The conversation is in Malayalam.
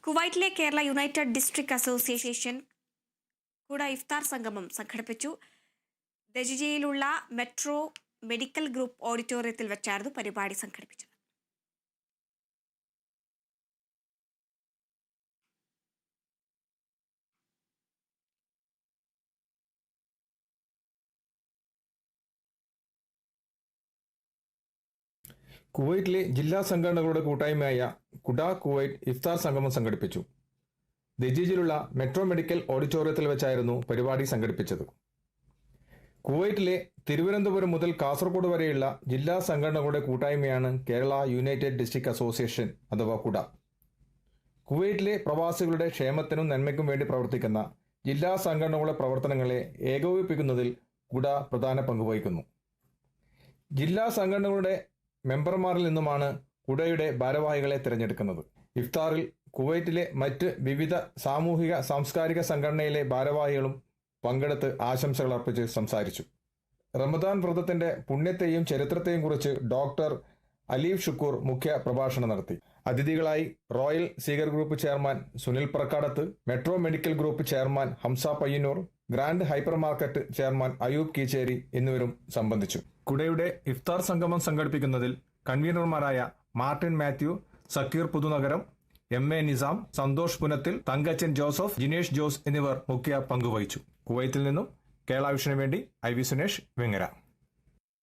കുവൈറ്റിലെ കേരള യുണൈറ്റഡ് ഡിസ്ട്രിക്ട് അസോസിയേഷൻ കുട ഇഫ്താർ സംഗമം സംഘടിപ്പിച്ചു. ദജിജയിലുള്ള മെട്രോ മെഡിക്കൽ ഗ്രൂപ്പ് ഓഡിറ്റോറിയത്തിൽ വെച്ചായിരുന്നു പരിപാടി സംഘടിപ്പിച്ചത്. കുവൈറ്റിലെ ജില്ലാ സംഘടനകളുടെ കൂട്ടായ്മയായ കുട കുവൈറ്റ് ഇഫ്താർ സംഗമം സംഘടിപ്പിച്ചു. ദജീജിലുള്ള മെട്രോ മെഡിക്കൽ ഓഡിറ്റോറിയത്തിൽ വെച്ചായിരുന്നു പരിപാടി സംഘടിപ്പിച്ചത്. കുവൈറ്റിലെ തിരുവനന്തപുരം മുതൽ കാസർഗോഡ് വരെയുള്ള ജില്ലാ സംഘടനകളുടെ കൂട്ടായ്മയാണ് കേരള യുണൈറ്റഡ് ഡിസ്ട്രിക്ട് അസോസിയേഷൻ അഥവാ കുട. കുവൈറ്റിലെ പ്രവാസികളുടെ ക്ഷേമത്തിനും നന്മയ്ക്കും വേണ്ടി പ്രവർത്തിക്കുന്ന ജില്ലാ സംഘടനകളുടെ പ്രവർത്തനങ്ങളെ ഏകോപിപ്പിക്കുന്നതിൽ കുട പ്രധാന പങ്കുവഹിക്കുന്നു. ജില്ലാ സംഘടനകളുടെ മെമ്പർമാരിൽ നിന്നുമാണ് കുടയുടെ ഭാരവാഹികളെ തിരഞ്ഞെടുക്കുന്നത്. ഇഫ്താറിൽ കുവൈറ്റിലെ മറ്റ് വിവിധ സാമൂഹിക സാംസ്കാരിക സംഘടനയിലെ ഭാരവാഹികളും പങ്കെടുത്ത് ആശംസകൾ അർപ്പിച്ച് സംസാരിച്ചു. റമദാൻ വ്രതത്തിന്റെ പുണ്യത്തെയും ചരിത്രത്തെയും കുറിച്ച് ഡോക്ടർ അലീഫ് ഷുക്കൂർ മുഖ്യ പ്രഭാഷണം നടത്തി. അതിഥികളായി റോയൽ സീഗർ group chairman Sunil Prakkadath, metro medical group chairman Hamza Payyanur, grand hypermarket chairman Ayoob Keecheri എന്നിവരും സംബന്ധിച്ചു. കുടയുടെ ഇഫ്താർ സംഗമം സംഘടിപ്പിക്കുന്നതിൽ കൺവീനർമാരായ മാർട്ടിൻ മാത്യു, സക്കീർ പുതുനഗരം, MA നിസാം, സന്തോഷ് പുനത്തിൽ, തങ്കച്ചൻ ജോസഫ്, ജിനേഷ് ജോസ് എന്നിവർ മുഖ്യ പങ്കുവഹിച്ചു. കുവൈത്തിൽ നിന്നും കേരള വിഷന് വേണ്ടി IV സുനേഷ്, വെങ്ങര.